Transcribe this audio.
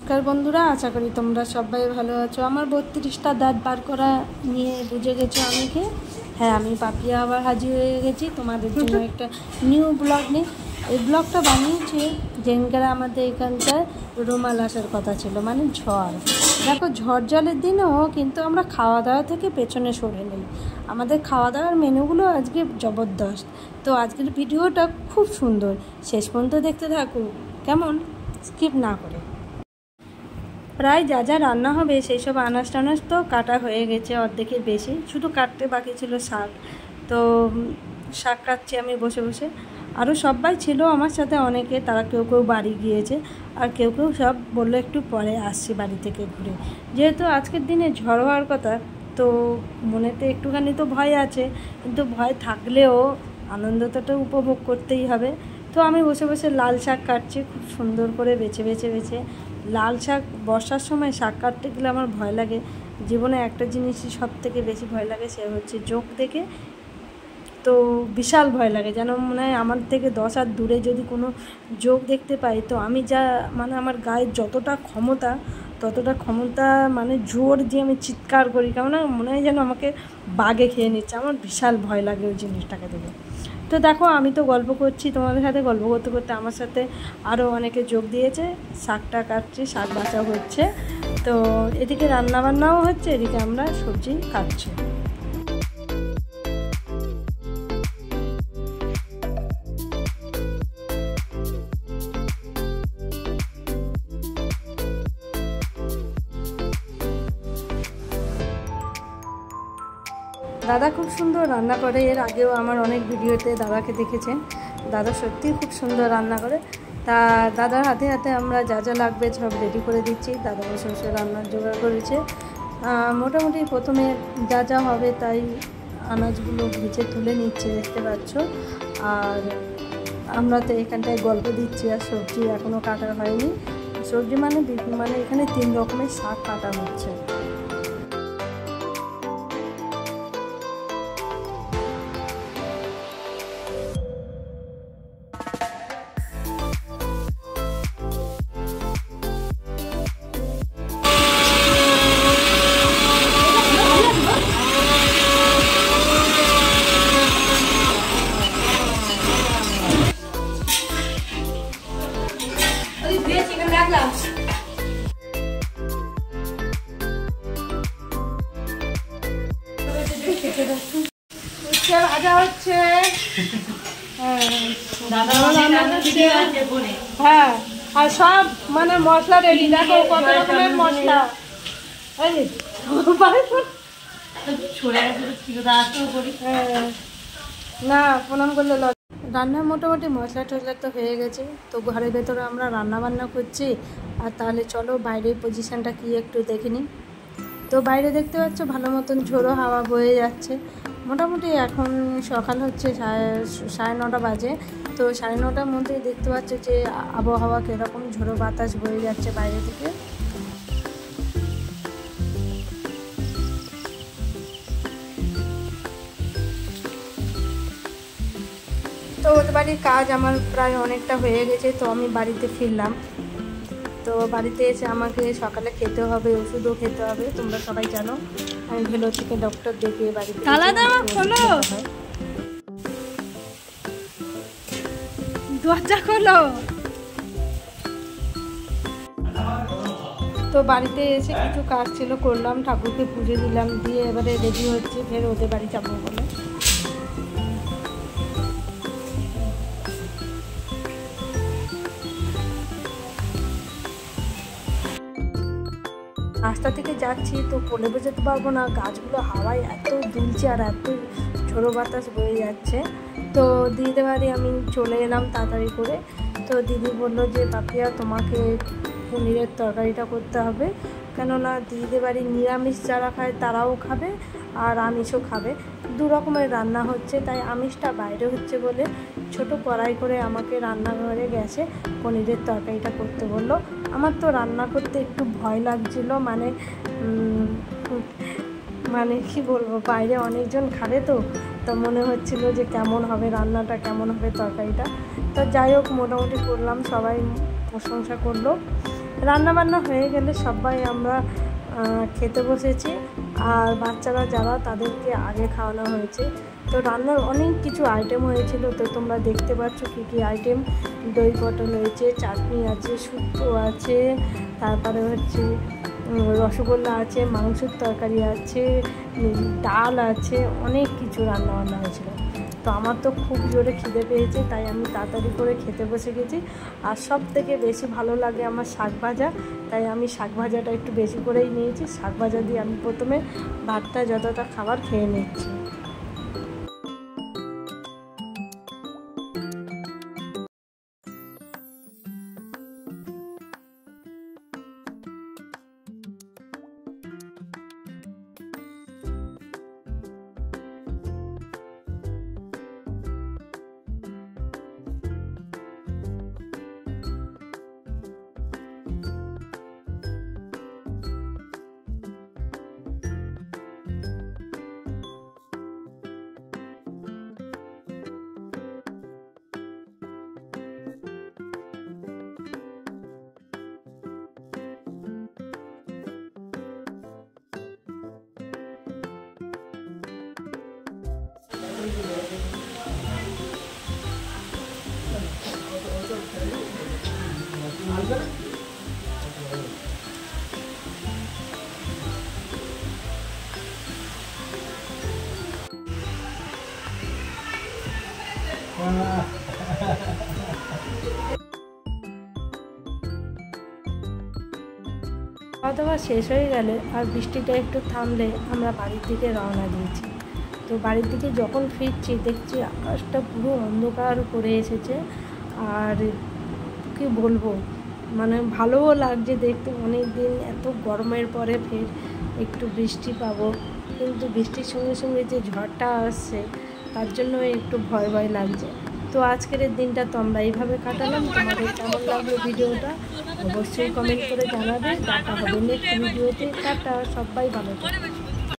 নমস্কার বন্ধুরা, আশা করি তোমরা সবাই ভালো আছো। আমার 32টা দাঁত বার করা নিয়ে বুঝে গেছো আমাকে। হ্যাঁ, আমি পাপিয়া আবার হাজির হয়ে গেছি তোমাদের জন্য একটা নিউ ব্লগ নিয়ে। এই ব্লগটা বানিয়েছি যেখানে আমাদের এখানকার রুমাল আসার কথা ছিল, মানে ঝড়। দেখো, ঝড় জলের দিনেও কিন্তু আমরা খাওয়া দাওয়া থেকে পেছনে সরে নেই। আমাদের খাওয়া দাওয়ার মেনুগুলো আজকে জবরদস্ত। তো আজকের ভিডিওটা খুব সুন্দর, শেষ পর্যন্ত দেখতে থাকো কেমন, স্কিপ না করে। প্রায় যা যা রান্না হবে সেই সব আনাজ টানাজ তো কাটা হয়ে গেছে, অর্ধেকের বেশি। শুধু কাটতে বাকি ছিল শাক। তো শাক কাটছি আমি বসে বসে। আরও সবাই ছিল আমার সাথে, অনেকে, তারা কেউ কেউ বাড়ি গিয়েছে, আর কেউ কেউ সব বললো একটু পরে আসছি বাড়ি থেকে ঘুরে। যেহেতু আজকের দিনে ঝড় হওয়ার কথা, তো মনেতে একটুখানি তো ভয় আছে, কিন্তু ভয় থাকলেও আনন্দটা উপভোগ করতেই হবে। তো আমি বসে বসে লাল শাক কাটছি, খুব সুন্দর করে বেছে বেছে বেছে। লাল শাক বর্ষার সময় শাক কাটতে গেলে আমার ভয় লাগে। জীবনে একটা জিনিসই সব থেকে বেশি ভয় লাগে, সে হচ্ছে জোঁক দেখে। তো বিশাল ভয় লাগে, যেন মনে হয় আমার থেকে 10 হাত দূরে যদি কোনো জোঁক দেখতে পাই, তো আমি যা মানে আমার গায়ের যতটা ক্ষমতা, ততটা ক্ষমতা মানে জোর যে আমি চিৎকার করি, কেননা মনে হয় যেন আমাকে বাঘে খেয়ে নিচ্ছে। আমার বিশাল ভয় লাগে ওই জিনিসটাকে দেখে। তো দেখো, আমি তো গল্প করছি তোমাদের সাথে, গল্প করতে করতে আমার সাথে আরও অনেকে যোগ দিয়েছে। শাকটা কাটছি, শাক বাছা হচ্ছে, তো এদিকে রান্নাবান্নাও হচ্ছে, এদিকে আমরা সবজি কাটছি। দাদা খুব সুন্দর রান্না করে, এর আগেও আমার অনেক ভিডিওতে দাদাকে দেখেছেন। দাদা সত্যিই খুব সুন্দর রান্না করে। তা দাদার হাতে হাতে আমরা যা যা লাগবে সব রেডি করে দিচ্ছি। দাদা বসে বসে রান্নার জোগাড় করেছে। মোটামুটি প্রথমে যা যা হবে তাই আনাজগুলো ভেজে তুলে নিচ্ছে, দেখতে পাচ্ছ। আর আমরা তো এখানটায় গল্প দিচ্ছি, আর সবজি এখনও কাটা হয়নি। সবজি মানে এখানে 3 রকমের শাক কাটা হচ্ছে। ভাজা হচ্ছে, হ্যাঁ, আর সব মানে মশলা রেডি। দেখো কত রকমের মশলা। না, প্রণাম করলে রান্না মোটামুটি মশলা টশলা তো হয়ে গেছে। তো ঘরের ভেতরে আমরা রান্না বান্না করছি। আর তাহলে চলো বাইরের পজিশনটা কি একটু দেখে নিই। তো বাইরে দেখতে পাচ্ছ ভালো মতন ঝোড়ো হাওয়া বয়ে যাচ্ছে। মোটামুটি এখন সকাল হচ্ছে 9:30 বাজে। তো 9:30টার মধ্যেই দেখতে পাচ্ছ যে আবহাওয়া কীরকম, ঝোড়ো বাতাস বয়ে যাচ্ছে বাইরে থেকে। তো ওদের বাড়ির কাজ আমার প্রায় অনেকটা হয়ে গেছে, তো আমি বাড়িতে ফিরলাম। তো বাড়িতে এসে আমাকে সকালে খেতে হবে, ওষুধও খেতে হবে, তোমরা সবাই জানো। আমি ভেলো থেকে ডক্টর ডেকে বাড়িতে দরজা খোলো। তো বাড়িতে এসে কিছু কাজ ছিল, করলাম, ঠাকুরকে পুজো দিলাম, দিয়ে এবারে রেডি হচ্ছে ফের ওদের বাড়ি যাবো বলে। রাস্তা থেকে যাচ্ছি তো বলে বোঝাতে পারবো না, গাছগুলো হাওয়ায় এত দুলছে আর এত ঝোড়ো বাতাস বয়ে যাচ্ছে। তো দিদিদের বাড়ি আমি চলে এলাম তাড়াতাড়ি করে। তো দিদি বললো যে পাপিয়া, তোমাকে পনিরের তরকারিটা করতে হবে, কেননা দিদিদের বাড়ি নিরামিষ যারা খায় তারাও খাবে আর আমিষও খাবে, 2 রকমের রান্না হচ্ছে। তাই আমিষটা বাইরে হচ্ছে বলে ছোট কড়াই করে আমাকে রান্নাঘরে গ্যাসে পনিরের তরকারিটা করতে বললো। আমার তো রান্না করতে একটু ভয় লাগছিল, মানে কি বলবো, বাইরে অনেকজন খাবে, তো মনে হচ্ছিল যে কেমন হবে রান্নাটা, কেমন হবে তরকারিটা। তো যাই হোক, মোটামুটি করলাম, সবাই প্রশংসা করলো। রান্নাবান্না হয়ে গেলে সবাই আমরা খেতে বসেছি, আর বাচ্চারা যারা তাদেরকে আগে খাওয়ানো হয়েছে। তো রান্নার অনেক কিছু আইটেম হয়েছিল, তো তোমরা দেখতে পাচ্ছ কী কী আইটেম। দই পটল হয়েছে, চাটনি আছে, শুক্তো আছে, তারপরে হচ্ছে রসগোল্লা আছে, মাংসের তরকারি আছে, ডাল আছে, অনেক কিছু রান্নাবান্না হয়েছিল। তো আমার তো খুব জোরে খিদে পেয়েছে, তাই আমি তাড়াতাড়ি করে খেতে বসে গেছি। আর সব থেকে বেশি ভালো লাগে আমার শাক ভাজা, তাই আমি শাক ভাজাটা একটু বেশি করেই নিয়েছি। শাক ভাজা দিয়ে আমি প্রথমে ভাতটা যতটা খাবার খেয়ে নিচ্ছি। খাওয়া দাওয়া শেষ হয়ে গেলে আর বৃষ্টিটা একটু থামলে আমরা বাড়ির দিকে রওনা দিয়েছি। তো বাড়ির দিকে যখন ফিরছি দেখছি আকাশটা পুরো অন্ধকার করে এসেছে, আর কি বলবো, মানে ভালোও লাগছে দেখতে। অনেক দিন এত গরমের পরে ফের একটু বৃষ্টি পাবো, কিন্তু বৃষ্টির সঙ্গে সঙ্গে যে ঝড়টা আসছে তার জন্য একটু ভয় ভয় লাগছে। তো আজকের দিনটা তো আমরা এইভাবে কাটালাম। তোমাদের কেমন লাগলো ভিডিওটা অবশ্যই কমেন্ট করে জানাবে। দেখা হবে নেক্সট ভিডিওতে। টাটা, সবাই ভালো থাকবে।